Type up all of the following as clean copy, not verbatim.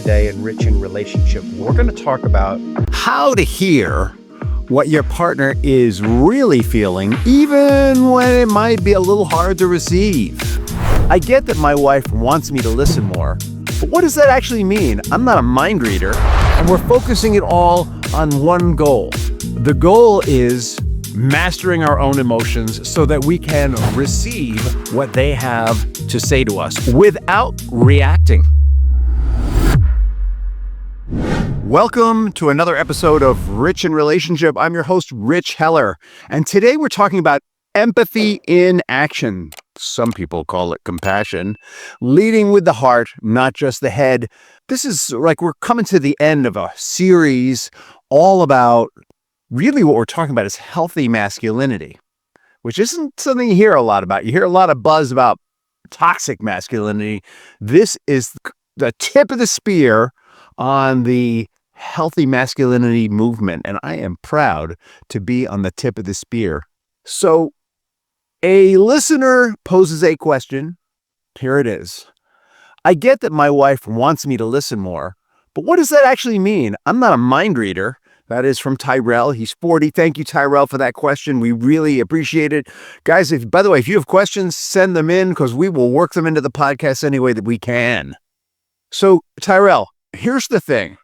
today in Rich in Relationship. We're going to talk about how to hear what your partner is really feeling, even when it might be a little hard to receive. I get that my wife wants me to listen more, but what does that actually mean? I'm not a mind reader, and we're focusing it all on one goal. The goal is mastering our own emotions so that we can receive what they have to say to us without reacting. Welcome to another episode of Rich in Relationship. I'm your host, Rich Heller, and today we're talking about empathy in action. Some people call it compassion, leading with the heart, not just the head. This is like we're coming to the end of a series all about really what we're talking about is healthy masculinity, which isn't something you hear a lot about. You hear a lot of buzz about toxic masculinity. This is the tip of the spear on the healthy masculinity movement, and I am proud to be on the tip of the spear. So a listener poses a question. Here it is. I get that my wife wants me to listen more, but what does that actually mean? I'm not a mind reader. That is from Tyrell. He's 40. Thank you, Tyrell, for that question. We really appreciate it. Guys, by the way, if you have questions, send them in because we will work them into the podcast any way that we can. So, Tyrell, here's the thing.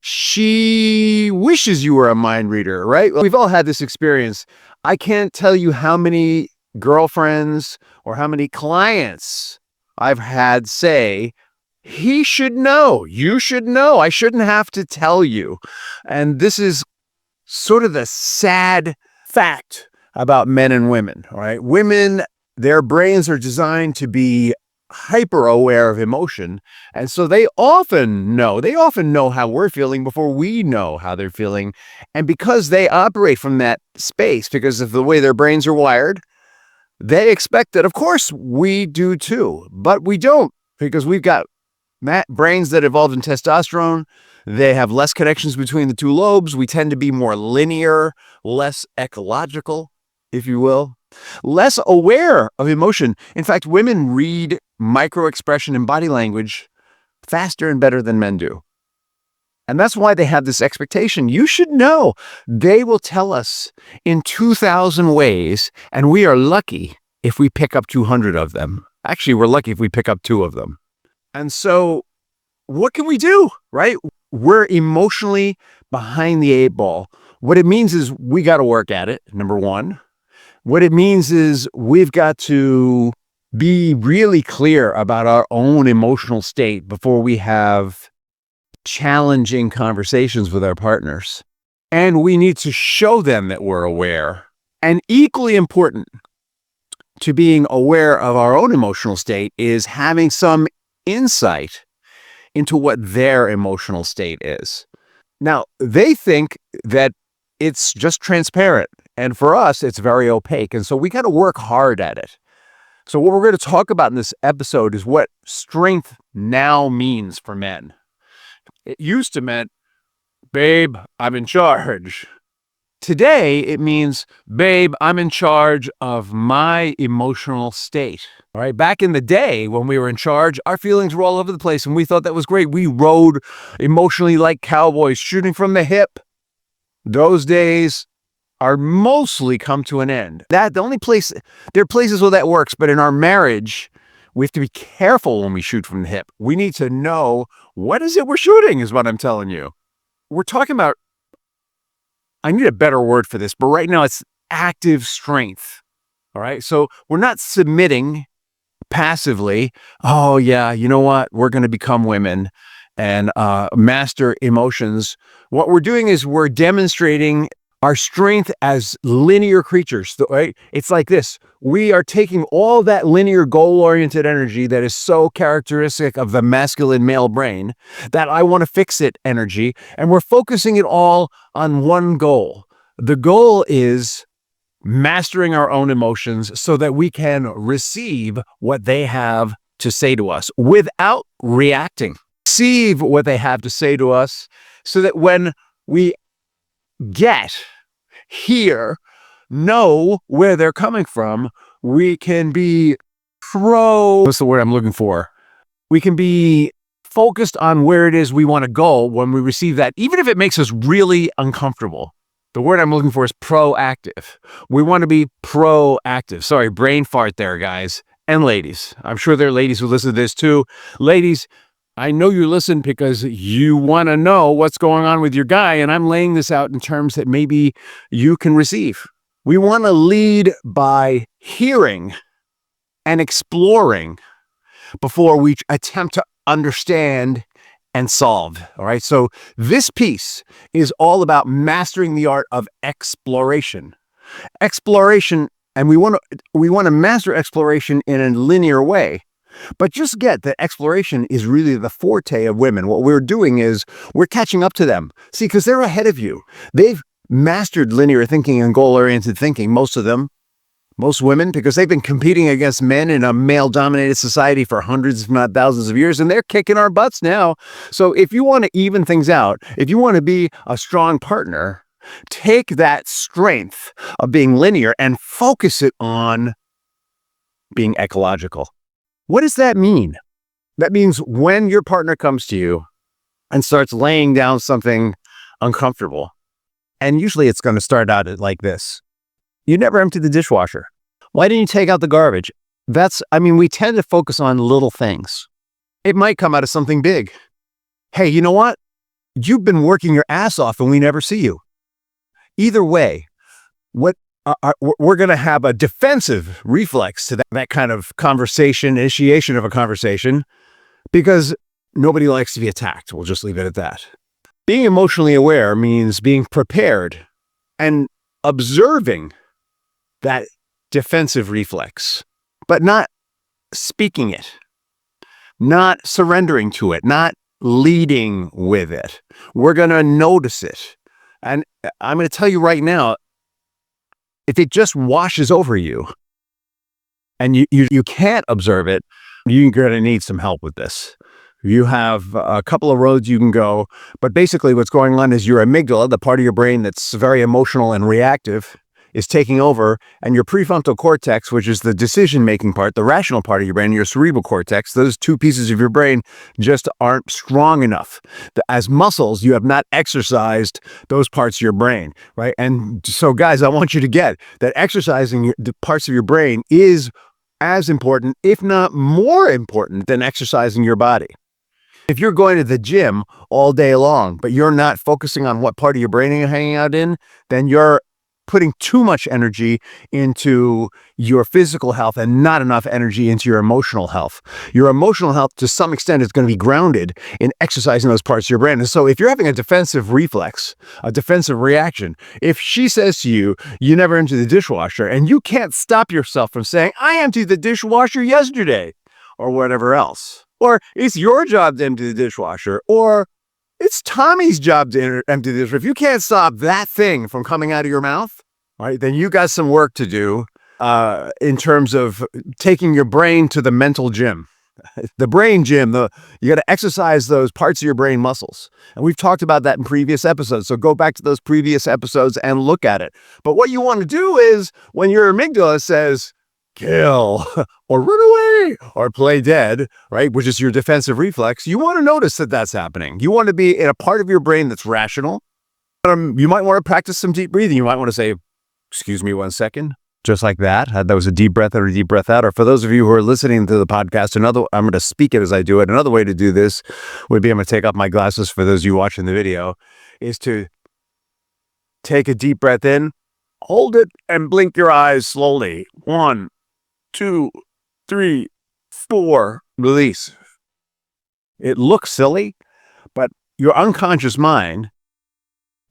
She wishes you were a mind reader, right? We've all had this experience. I can't tell you how many girlfriends or how many clients I've had say, he should know, you should know, I shouldn't have to tell you. And this is sort of the sad fact about men and women, all right? Women, their brains are designed to be hyper aware of emotion. And so they often know how we're feeling before we know how they're feeling. And because they operate from that space, because of the way their brains are wired, they expect that, of course, we do too, but we don't, because we've got brains that evolved in testosterone. They have less connections between the two lobes. We tend to be more linear, less ecological, if you will, less aware of emotion. In fact, women read micro-expression and body language faster and better than men do. And that's why they have this expectation. You should know. They will tell us in 2,000 ways, and we are lucky if we pick up 200 of them. Actually, we're lucky if we pick up 2 of them. And so what can we do, right? We're emotionally behind the 8 ball. What it means is we got to work at it, number one. What it means is we've got to be really clear about our own emotional state before we have challenging conversations with our partners. And we need to show them that we're aware. And equally important to being aware of our own emotional state is having some insight into what their emotional state is. Now, they think that it's just transparent, and for us, it's very opaque, and so we got to work hard at it. So what we're going to talk about in this episode is what strength now means for men. It used to mean, babe, I'm in charge. Today, it means, babe, I'm in charge of my emotional state. All right. Back in the day when we were in charge, our feelings were all over the place and we thought that was great. We rode emotionally like cowboys, shooting from the hip. Those days are mostly come to an end. There are places where that works, but in our marriage, we have to be careful when we shoot from the hip. We need to know what is it we're shooting, is what I'm telling you. We're talking about, I need a better word for this, but right now it's active strength. All right. So we're not submitting passively. Oh yeah. You know what? We're going to become women and master emotions. What we're doing is we're demonstrating our strength as linear creatures, right? It's like this. We are taking all that linear goal-oriented energy that is so characteristic of the masculine male brain, that I want to fix it energy, and we're focusing it all on one goal. The goal is mastering our own emotions so that we can receive what they have to say to us without reacting. Receive what they have to say to us so that when we hear, know where they're coming from, we can be what's the word I'm looking for? We can be focused on where it is we want to go when we receive that, even if it makes us really uncomfortable. The word I'm looking for is proactive. We want to be proactive. Sorry, brain fart there, guys. And ladies. I'm sure there are ladies who listen to this too. Ladies, I know you listen because you want to know what's going on with your guy, and I'm laying this out in terms that maybe you can receive. We want to lead by hearing and exploring before we attempt to understand and solve. All right. So this piece is all about mastering the art of exploration. Exploration, and we want to master exploration in a linear way. But just get that exploration is really the forte of women. What we're doing is we're catching up to them. See, because they're ahead of you. They've mastered linear thinking and goal-oriented thinking, most of them. Most women, because they've been competing against men in a male-dominated society for hundreds, if not thousands of years, and they're kicking our butts now. So if you want to even things out, if you want to be a strong partner, take that strength of being linear and focus it on being ecological. What does that mean? That means when your partner comes to you and starts laying down something uncomfortable, and usually it's going to start out like this. You never empty the dishwasher. Why didn't you take out the garbage? We tend to focus on little things. It might come out of something big. Hey, you know what? You've been working your ass off and we never see you. Either way, we're going to have a defensive reflex to that kind of conversation, initiation of a conversation, because nobody likes to be attacked. We'll just leave it at that. Being emotionally aware means being prepared and observing that defensive reflex, but not speaking it, not surrendering to it, not leading with it. We're going to notice it. And I'm going to tell you right now, if it just washes over you and you can't observe it, you're going to need some help with this. You have a couple of roads you can go, but basically what's going on is your amygdala, the part of your brain that's very emotional and reactive, is taking over, and your prefrontal cortex, which is the decision-making part, the rational part of your brain, your cerebral cortex, those two pieces of your brain just aren't strong enough. As muscles, you have not exercised those parts of your brain, right? And so, guys, I want you to get that exercising the parts of your brain is as important, if not more important, than exercising your body. If you're going to the gym all day long, but you're not focusing on what part of your brain you're hanging out in, then you're putting too much energy into your physical health and not enough energy into your emotional health. Your emotional health, to some extent, is going to be grounded in exercising those parts of your brain. And so if you're having a defensive reflex, a defensive reaction, if she says to you, you never empty the dishwasher, and you can't stop yourself from saying, I emptied the dishwasher yesterday, or whatever else, or it's your job to empty the dishwasher, or it's Tommy's job to empty the dishwasher. If you can't stop that thing from coming out of your mouth, right, then you got some work to do in terms of taking your brain to the mental gym. The brain gym, you got to exercise those parts of your brain muscles. And we've talked about that in previous episodes. So go back to those previous episodes and look at it. But what you want to do is when your amygdala says, kill, or run away, or play dead, right, which is your defensive reflex, you want to notice that that's happening. You want to be in a part of your brain that's rational. You might want to practice some deep breathing. You might want to say, excuse me 1 second, just like that. That was a deep breath in or a deep breath out. Or for those of you who are listening to the podcast, I'm going to speak it as I do it. Another way to do this would be, I'm going to take off my glasses for those of you watching the video, is to take a deep breath in, hold it, and blink your eyes slowly. 1, 2, 3, 4, release. It looks silly, but your unconscious mind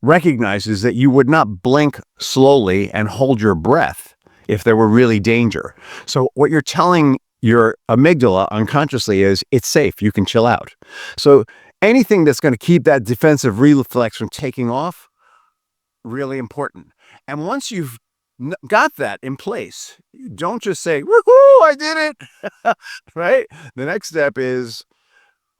recognizes that you would not blink slowly and hold your breath if there were really danger. So what you're telling your amygdala unconsciously is it's safe, you can chill out. So anything that's going to keep that defensive reflex from taking off, really important. And once you've got that in place, you don't just say, woohoo, I did it, right? The next step is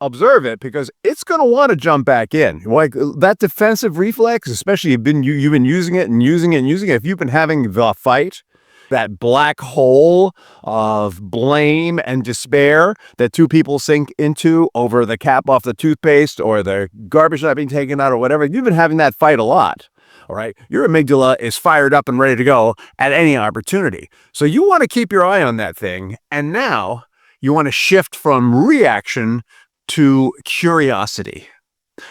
observe it, because it's going to want to jump back in. Like that defensive reflex, especially you've been using it and using it and using it. If you've been having the fight, that black hole of blame and despair that two people sink into over the cap off the toothpaste or the garbage not being taken out or whatever. You've been having that fight a lot. All right. Your amygdala is fired up and ready to go at any opportunity. So you want to keep your eye on that thing. And now you want to shift from reaction to curiosity.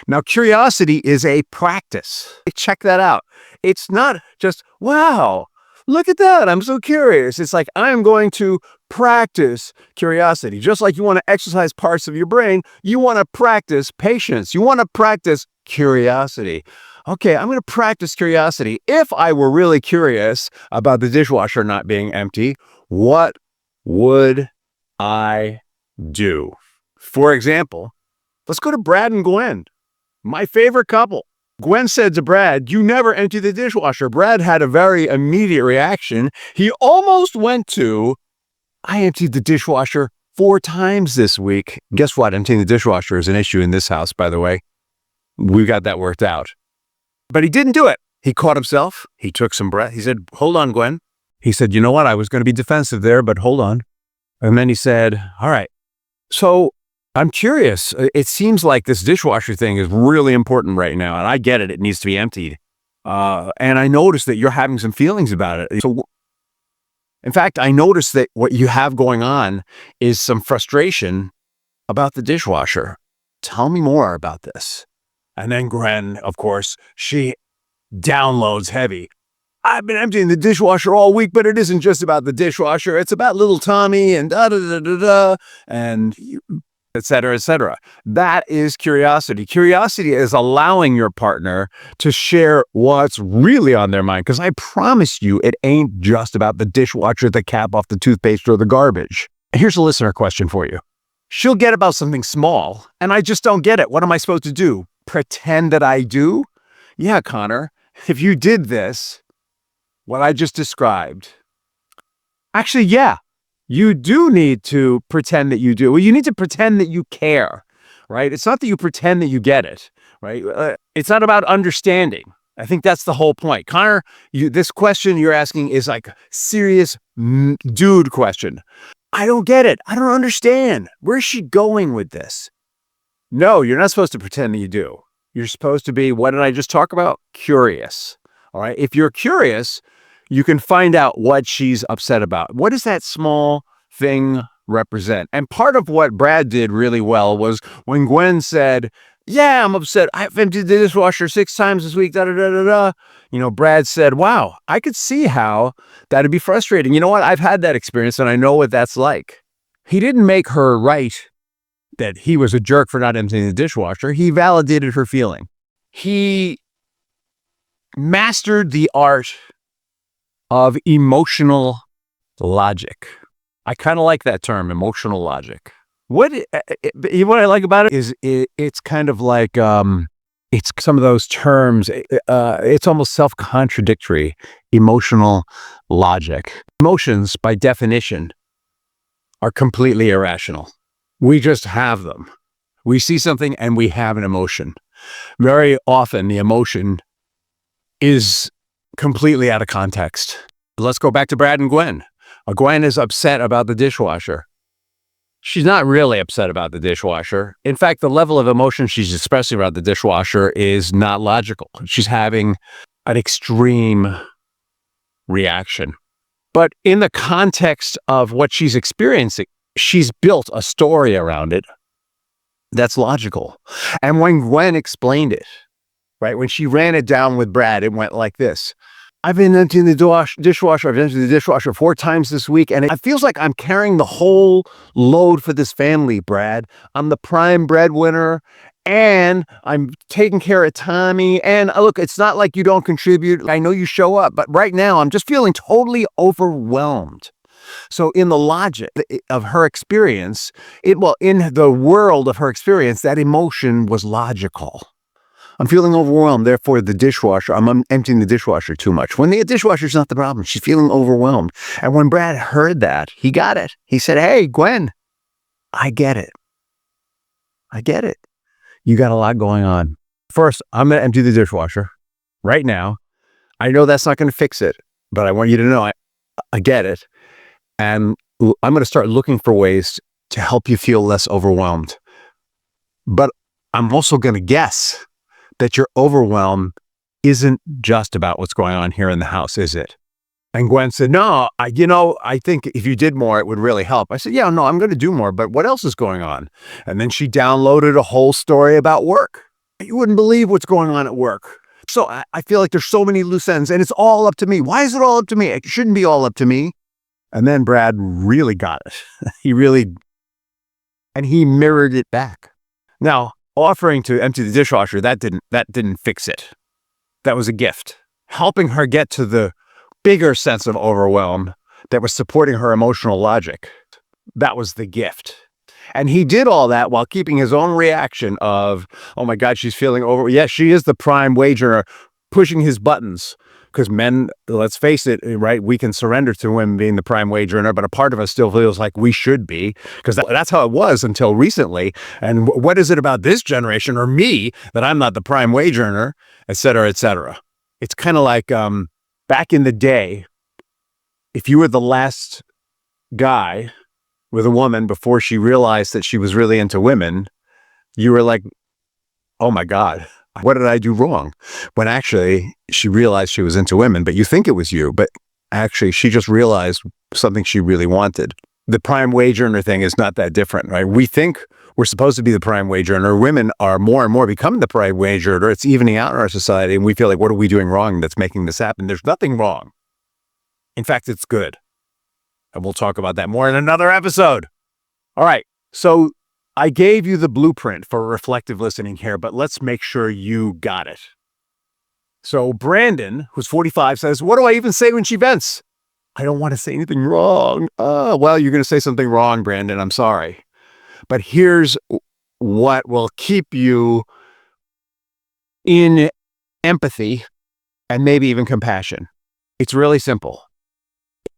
Now, curiosity is a practice. Check that out. It's not just, wow, look at that. I'm so curious. It's like, I'm going to practice curiosity. Just like you want to exercise parts of your brain, you want to practice patience. You want to practice curiosity. Okay, I'm going to practice curiosity. If I were really curious about the dishwasher not being empty, what would I do? For example, let's go to Brad and Gwen, my favorite couple. Gwen said to Brad, "You never empty the dishwasher." Brad had a very immediate reaction. He almost went to, "I emptied the dishwasher 4 times this week." Guess what? Emptying the dishwasher is an issue in this house, by the way. We got that worked out. But he didn't do it. He caught himself. He took some breath. He said, "Hold on, Gwen." He said, "You know what? I was going to be defensive there, but hold on." And then he said, "All right. So I'm curious. It seems like this dishwasher thing is really important right now. And I get it. It needs to be emptied. And I noticed that you're having some feelings about it. So, in fact, I noticed that what you have going on is some frustration about the dishwasher. Tell me more about this." And then Gwen, of course, she downloads heavy. "I've been emptying the dishwasher all week, but it isn't just about the dishwasher. It's about little Tommy and da-da-da-da-da, and et cetera, et cetera." That is curiosity. Curiosity is allowing your partner to share what's really on their mind. Because I promise you, it ain't just about the dishwasher, the cap off the toothpaste, or the garbage. Here's a listener question for you. She'll get about something small, and I just don't get it. What am I supposed to do? Pretend that I do? Yeah, Connor, if you did this, what I just described, actually, yeah, you do need to pretend that you do. Well, you need to pretend that you care, right? It's not that you pretend that you get it, right? It's not about understanding. I think that's the whole point. Connor, this question you're asking is like serious dude question. I don't get it. I don't understand. Where's she going with this? No, you're not supposed to pretend that you do. You're supposed to be, what did I just talk about? Curious. All right. If you're curious, you can find out what she's upset about. What does that small thing represent? And part of what Brad did really well was when Gwen said, "Yeah, I'm upset. I've emptied the dishwasher 6 times this week, da da da da da." You know, Brad said, "Wow, I could see how that'd be frustrating. You know what? I've had that experience and I know what that's like." He didn't make her right that he was a jerk for not emptying the dishwasher. He validated her feeling. He mastered the art of emotional logic. I kind of like that term, emotional logic. What I like about it is it's kind of like it's some of those terms. It's almost self-contradictory. Emotional logic. Emotions, by definition, are completely irrational. We just have them. We see something and we have an emotion. Very often, the emotion is completely out of context. Let's go back to Brad and Gwen. Gwen is upset about the dishwasher. She's not really upset about the dishwasher. In fact, the level of emotion she's expressing about the dishwasher is not logical. She's having an extreme reaction. But in the context of what she's experiencing, she's built a story around it that's logical. And when Gwen explained it, right, when she ran it down with Brad, it went like this. "I've been emptying the dishwasher. I've emptied the dishwasher 4 times this week, and it feels like I'm carrying the whole load for this family, Brad. I'm the prime breadwinner, and I'm taking care of Tommy. And look, it's not like you don't contribute. I know you show up, but right now I'm just feeling totally overwhelmed." So in the logic of her experience, in the world of her experience, that emotion was logical. I'm feeling overwhelmed, therefore I'm emptying the dishwasher too much. When the dishwasher's not the problem, she's feeling overwhelmed. And when Brad heard that, he got it. He said, "Hey, Gwen, I get it. I get it. You got a lot going on. First, I'm going to empty the dishwasher right now. I know that's not going to fix it, but I want you to know I get it. And I'm going to start looking for ways to help you feel less overwhelmed. But I'm also going to guess that your overwhelm isn't just about what's going on here in the house, is it? And Gwen said, no, I think if you did more, it would really help. I said, yeah, no, I'm going to do more, but what else is going on? And then she downloaded a whole story about work. You wouldn't believe what's going on at work. So I feel like there's so many loose ends and it's all up to me. Why is it all up to me? It shouldn't be all up to me. And then Brad really got it. And he mirrored it back. Now, offering to empty the dishwasher, that didn't fix it. That was a gift. Helping her get to the bigger sense of overwhelm that was supporting her emotional logic. That was the gift. And he did all that while keeping his own reaction of, oh my God, she's feeling over. Yes, she is the prime wage earner, pushing his buttons. Because men, let's face it, right? We can surrender to women being the prime wage earner, but a part of us still feels like we should be, because that's how it was until recently. And what is it about this generation or me that I'm not the prime wage earner, et cetera, et cetera? It's kind of like back in the day, if you were the last guy with a woman before she realized that she was really into women, you were like, oh my God, what did I do wrong? When actually she realized she was into women, but you think it was you, but actually she just realized something she really wanted. The prime wage earner thing is not that different, right? We think we're supposed to be the prime wage earner. Women are more and more becoming the prime wage earner. It's evening out in our society, and we feel like, what are we doing wrong that's making this happen? There's nothing wrong. In fact, it's good. And we'll talk about that more in another episode. All right. So I gave you the blueprint for reflective listening here, but let's make sure you got it. So Brandon, who's 45, says, what do I even say when she vents? I don't want to say anything wrong. Well, you're going to say something wrong, Brandon. I'm sorry. But here's what will keep you in empathy and maybe even compassion. It's really simple.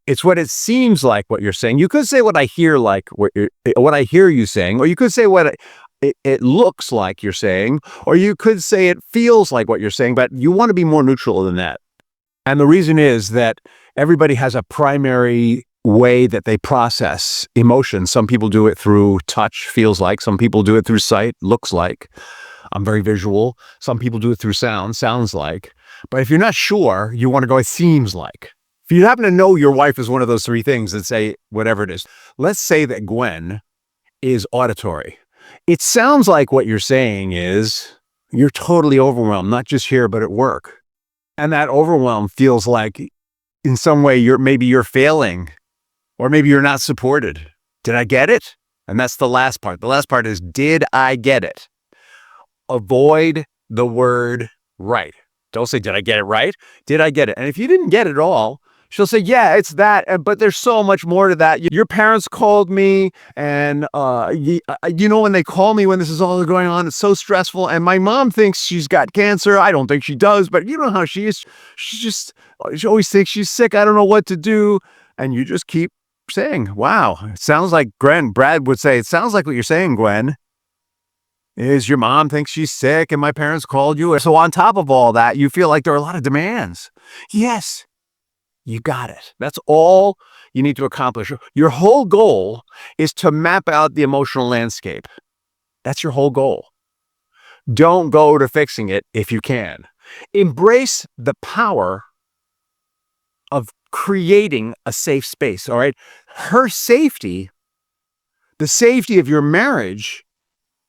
It's what it seems like what you're saying. You could say what I hear like what I hear you saying, or you could say what it looks like you're saying, or you could say it feels like what you're saying, but you want to be more neutral than that. And the reason is that everybody has a primary way that they process emotion. Some people do it through touch, feels like. Some people do it through sight, looks like. I'm very visual. Some people do it through sound, sounds like. But if you're not sure, you want to go, it seems like. If you happen to know your wife is one of those three things and say whatever it is, let's say that Gwen is auditory. It sounds like what you're saying is you're totally overwhelmed, not just here, but at work. And that overwhelm feels like in some way maybe you're failing, or maybe you're not supported. Did I get it? And that's the last part. The last part is, did I get it? Avoid the word right. Don't say, did I get it right? Did I get it? And if you didn't get it all, she'll say, yeah, it's that, but there's so much more to that. Your parents called me, and when they call me when this is all going on, it's so stressful. And my mom thinks she's got cancer. I don't think she does, but you know how she is. She always thinks she's sick. I don't know what to do. And you just keep saying, wow, it sounds like Brad would say, it sounds like what you're saying, Gwen, is your mom thinks she's sick and my parents called you. So on top of all that, you feel like there are a lot of demands. Yes. You got it. That's all you need to accomplish. Your whole goal is to map out the emotional landscape. That's your whole goal. Don't go to fixing it if you can. Embrace the power of creating a safe space, all right? Her safety, the safety of your marriage,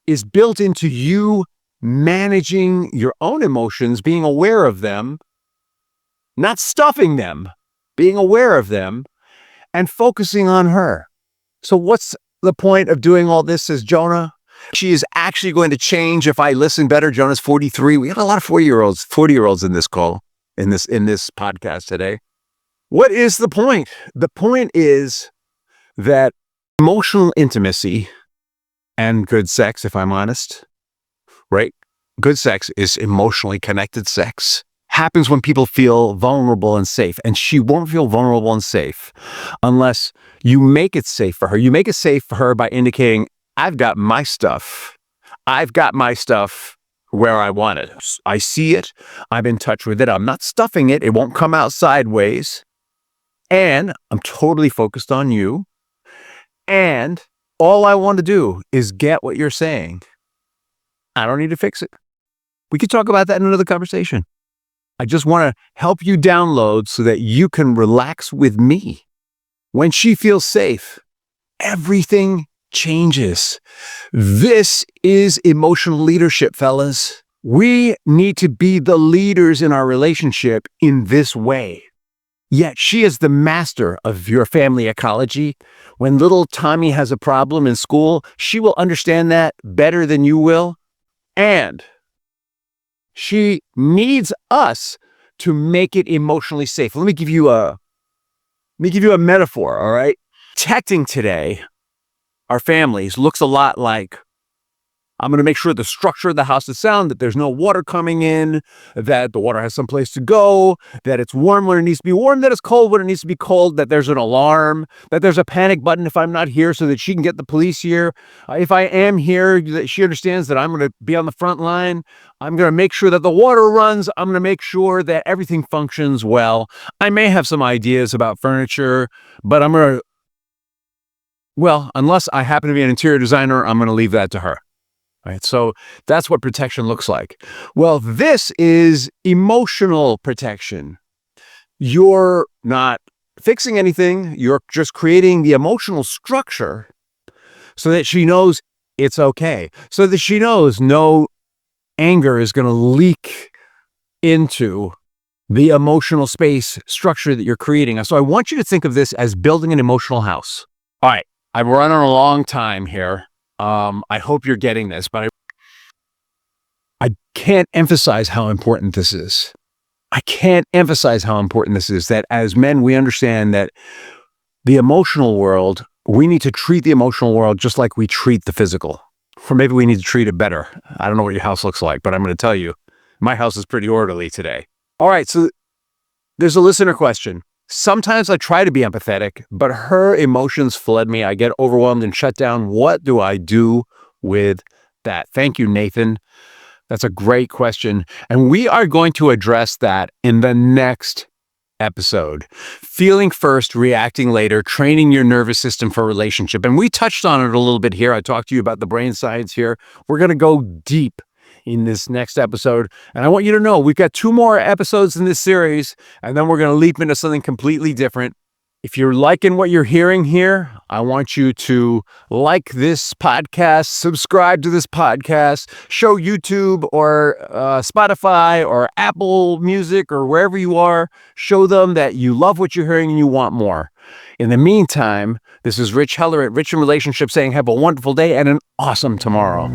is built into you managing your own emotions, being aware of them, not stuffing them, being aware of them, and focusing on her. So what's the point of doing all this, says Jonah? She is actually going to change if I listen better. Jonah's 43. We have a lot of 40-year-olds in this call, in this podcast today. What is the point? The point is that emotional intimacy and good sex, if I'm honest, right? Good sex is emotionally connected sex. Happens when people feel vulnerable and safe. And she won't feel vulnerable and safe unless you make it safe for her. You make it safe for her by indicating, I've got my stuff. I've got my stuff where I want it. I see it. I'm in touch with it. I'm not stuffing it. It won't come out sideways. And I'm totally focused on you. And all I want to do is get what you're saying. I don't need to fix it. We could talk about that in another conversation. I just want to help you download so that you can relax with me. When she feels safe, everything changes. This is emotional leadership, fellas. We need to be the leaders in our relationship in this way. Yet she is the master of your family ecology. When little Tommy has a problem in school, she will understand that better than you will. And she needs us to make it emotionally safe. Let me give you a metaphor, all right? Protecting today, our families, looks a lot like, I'm going to make sure the structure of the house is sound, that there's no water coming in, that the water has someplace to go, that it's warm when it needs to be warm, that it's cold when it needs to be cold, that there's an alarm, that there's a panic button if I'm not here so that she can get the police here. If I am here, that she understands that I'm going to be on the front line. I'm going to make sure that the water runs. I'm going to make sure that everything functions well. I may have some ideas about furniture, but unless I happen to be an interior designer, I'm going to leave that to her. Right, so that's what protection looks like. Well, this is emotional protection. You're not fixing anything. You're just creating the emotional structure so that she knows it's okay. So that she knows no anger is going to leak into the emotional space structure that you're creating. So I want you to think of this as building an emotional house. All right, I've run on a long time here. I hope you're getting this, but I can't emphasize how important this is. I can't emphasize how important this is, that as men, we understand that the emotional world, we need to treat the emotional world just like we treat the physical. Or maybe we need to treat it better. I don't know what your house looks like, but I'm going to tell you, my house is pretty orderly today. All right, so there's a listener question. Sometimes I try to be empathetic, but her emotions flood me. I get overwhelmed and shut down. What do I do with that? Thank you, Nathan. That's a great question. And we are going to address that in the next episode. Feeling first, reacting later, training your nervous system for relationship. And we touched on it a little bit here. I talked to you about the brain science here. We're going to go deep in this next episode. And I want you to know we've got 2 more episodes in this series, and then we're going to leap into something completely different. If you're liking what you're hearing here, I want you to like this podcast, subscribe to this podcast, show YouTube or Spotify or Apple Music or wherever you are, show them that you love what you're hearing and you want more. In the meantime, this is Rich Heller at Rich in Relationships saying have a wonderful day and an awesome tomorrow.